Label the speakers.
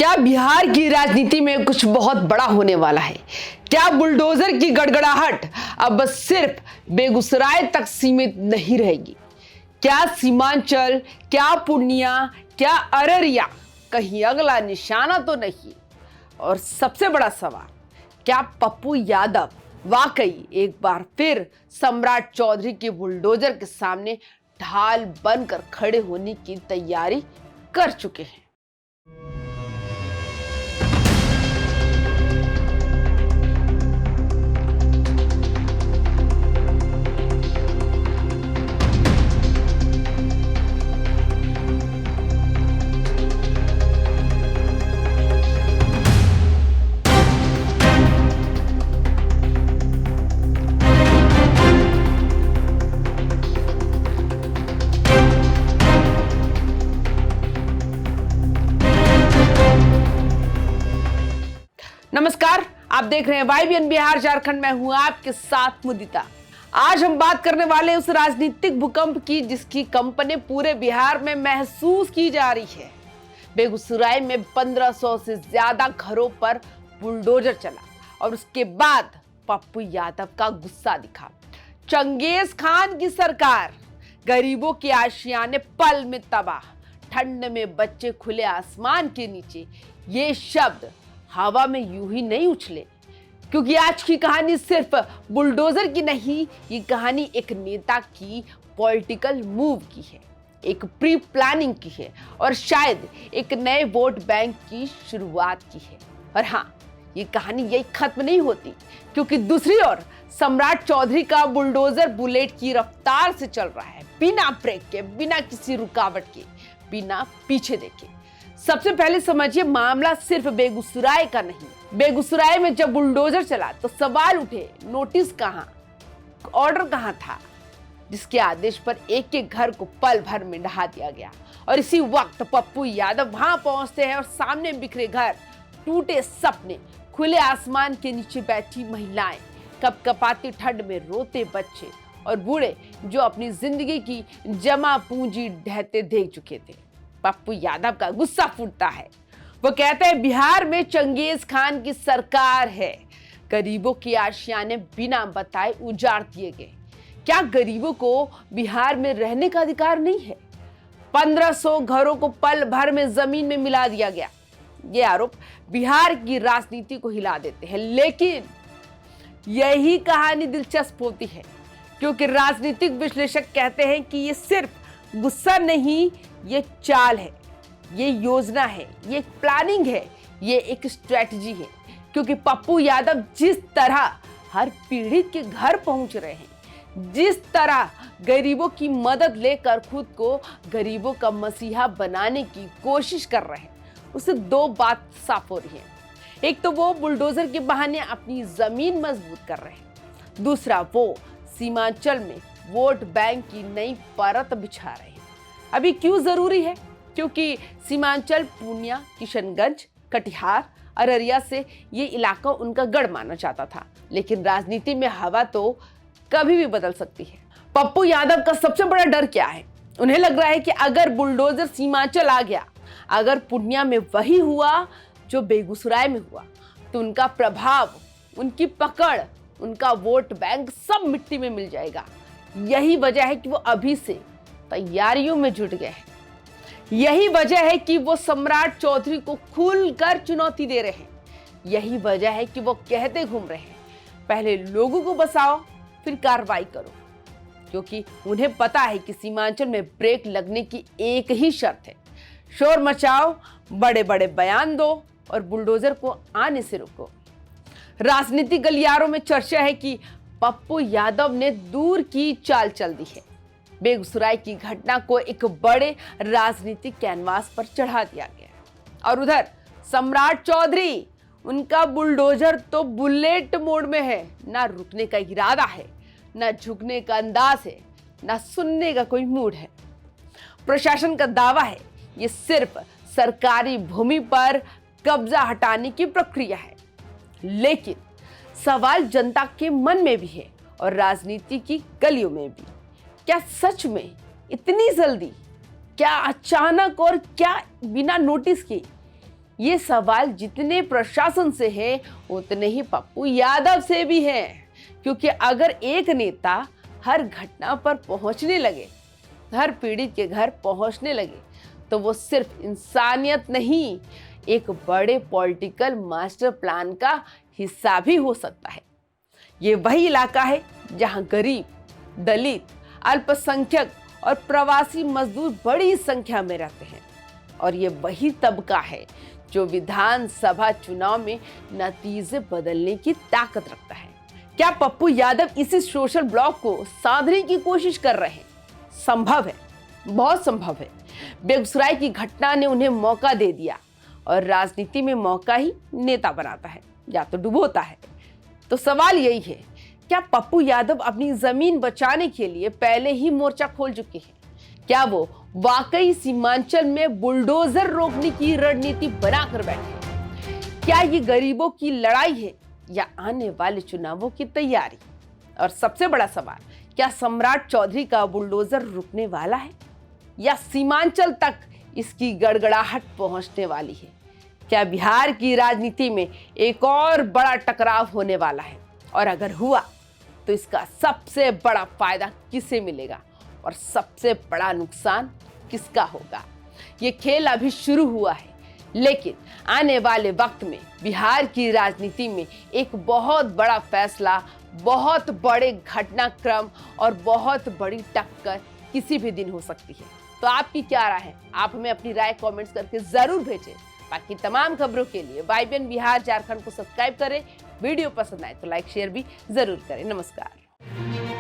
Speaker 1: क्या बिहार की राजनीति में कुछ बहुत बड़ा होने वाला है? क्या बुलडोजर की गड़गड़ाहट अब बस सिर्फ बेगूसराय तक सीमित नहीं रहेगी? क्या सीमांचल, क्या पूर्णिया, क्या अररिया कहीं अगला निशाना तो नहीं? और सबसे बड़ा सवाल, क्या पप्पू यादव वाकई एक बार फिर सम्राट चौधरी के बुलडोजर के सामने ढाल बनकर खड़े होने की तैयारी कर चुके हैं? नमस्कार, आप देख रहे हैं YBN बिहार झारखंड। मैं हूं आपके साथ मुदिता। आज हम बात करने वाले उस राजनीतिक भूकंप की जिसकी कंपनी पूरे बिहार में महसूस की जा रही है। बेगूसराय में 1500 से ज्यादा घरों पर बुलडोजर चला और उसके बाद पप्पू यादव का गुस्सा दिखा। चंगेज खान की सरकार, गरीबों के आशियाने पल में तबाह, ठंड में बच्चे खुले आसमान के नीचे, ये शब्द हवा में यूं ही नहीं उछले, क्योंकि आज की कहानी सिर्फ बुलडोजर की नहीं, ये कहानी एक नेता की पॉलिटिकल मूव की है, एक प्री प्लानिंग की है और शायद एक नए वोट बैंक की शुरुआत की है। और हाँ, ये कहानी यही खत्म नहीं होती, क्योंकि दूसरी ओर सम्राट चौधरी का बुलडोजर बुलेट की रफ्तार से चल रहा है, बिना ब्रेक के, बिना किसी रुकावट के, बिना पीछे देखे। सबसे पहले समझिए, मामला सिर्फ बेगूसराय का नहीं। बेगूसराय में जब बुलडोजर चला तो सवाल उठे, नोटिस कहां, ऑर्डर कहां था जिसके आदेश पर एक एक घर को पल भर में ढहा दिया गया। और इसी वक्त पप्पू यादव वहां पहुंचते हैं और सामने बिखरे घर, टूटे सपने, खुले आसमान के नीचे बैठी महिलाएं, कपकपाती ठंड में रोते बच्चे और बूढ़े जो अपनी जिंदगी की जमा पूंजी ढहते देख चुके थे। पप्पू यादव का गुस्सा फूटता है। वो कहते हैं, बिहार में चंगेज खान की सरकार है, गरीबों के आशियाने बिना बताए उजाड़ दिए गए। क्या गरीबों को बिहार में रहने का अधिकार नहीं है? 1500 घरों को पल भर में जमीन में मिला दिया गया। ये आरोप बिहार की राजनीति को हिला देते हैं, लेकिन यही कहानी दिलचस्प होती है, क्योंकि राजनीतिक विश्लेषक कहते हैं कि ये सिर्फ गुस्सा नहीं, ये चाल है, ये योजना है, ये एक प्लानिंग है, ये एक स्ट्रेटजी है। क्योंकि पप्पू यादव जिस तरह हर पीड़ित के घर पहुंच रहे हैं, जिस तरह गरीबों की मदद लेकर खुद को गरीबों का मसीहा बनाने की कोशिश कर रहे हैं, उससे दो बात साफ हो रही है। एक तो वो बुलडोजर के बहाने अपनी जमीन मजबूत कर रहे हैं, दूसरा वो सीमांचल में वोट बैंक की नई परत बिछा रहे हैं। अभी क्यों जरूरी है? क्योंकि सीमांचल, पूर्णिया, किशनगंज, कटिहार, अररिया से ये इलाका उनका गढ़ माना जाता था, लेकिन राजनीति में हवा तो कभी भी बदल सकती है। पप्पू यादव का सबसे बड़ा डर क्या है? उन्हें लग रहा है कि अगर बुलडोजर सीमांचल आ गया, अगर पूर्णिया में वही हुआ जो बेगूसराय में हुआ, तो उनका प्रभाव, उनकी पकड़, उनका वोट बैंक सब मिट्टी में मिल जाएगा। यही वजह है कि वो अभी से तैयारियों में जुट गए हैं। यही वजह है कि वो सम्राट चौधरी को खुलकर चुनौती दे रहे हैं। यही वजह है कि वो कहते घूम रहे हैं, पहले लोगों को बसाओ, फिर कार्रवाई करो। क्योंकि उन्हें पता है कि सीमांचल में ब्रेक लगने की एक ही शर्त है, शोर मचाओ, बड़े बड़े बयान दो और बुलडोजर को आने से रोको। राजनीतिक गलियारों में चर्चा है कि पप्पू यादव ने दूर की चाल चल दी है। बेगूसराय की घटना को एक बड़े राजनीतिक कैनवास पर चढ़ा दिया गया और उधर सम्राट चौधरी, उनका बुलडोजर तो बुलेट मोड में है। ना रुकने का इरादा है, ना झुकने का अंदाज है, ना सुनने का कोई मूड है। प्रशासन का दावा है ये सिर्फ सरकारी भूमि पर कब्जा हटाने की प्रक्रिया है, लेकिन सवाल जनता के मन में भी है और राजनीति की गलियों में भी। क्या सच में इतनी जल्दी, क्या अचानक और क्या बिना नोटिस के ये सवाल जितने प्रशासन से है उतने ही पप्पू यादव से भी है, क्योंकि अगर एक नेता हर घटना पर पहुंचने लगे, हर पीड़ित के घर पहुंचने लगे, तो वो सिर्फ इंसानियत नहीं, एक बड़े पॉलिटिकल मास्टर प्लान का हिस्सा भी हो सकता है। ये वही इलाका है जहां गरीब, दलित, अल्पसंख्यक और प्रवासी मजदूर बड़ी संख्या में रहते हैं, और ये वही तबका है जो विधानसभा चुनाव में नतीजे बदलने की ताकत रखता है। क्या पप्पू यादव इसी सोशल ब्लॉक को साधने की कोशिश कर रहे हैं? संभव है, बहुत संभव है। बेगूसराय की घटना ने उन्हें मौका दे दिया, और राजनीति में मौका ही नेता बनाता है या तो डुबोता है। तो सवाल यही है, क्या पप्पू यादव अपनी जमीन बचाने के लिए पहले ही मोर्चा खोल चुके हैं? क्या वो वाकई सीमांचल में बुलडोजर रोकने की रणनीति बनाकर बैठे? क्या ये गरीबों की लड़ाई है या आने वाले चुनावों की तैयारी? और सबसे बड़ा सवाल, क्या सम्राट चौधरी का बुलडोजर रुकने वाला है या सीमांचल तक इसकी गड़गड़ाहट पहुंचने वाली है? क्या बिहार की राजनीति में एक और बड़ा टकराव होने वाला है? और अगर हुआ तो इसका सबसे बड़ा फायदा किसे मिलेगा और सबसे बड़ा नुकसान किसका होगा? ये खेल अभी शुरू हुआ है, लेकिन आने वाले वक्त में बिहार की राजनीति में एक बहुत बड़ा फैसला, बहुत बड़े घटनाक्रम और बहुत बड़ी टक्कर किसी भी दिन हो सकती है। तो आपकी क्या राय है? आप हमें अपनी राय कमेंट्स करके जरूर भेजें। बाकी तमाम खबरों के लिए YBN बिहार झारखंड को सब्सक्राइब करें। वीडियो पसंद आए तो लाइक शेयर भी जरूर करें। नमस्कार।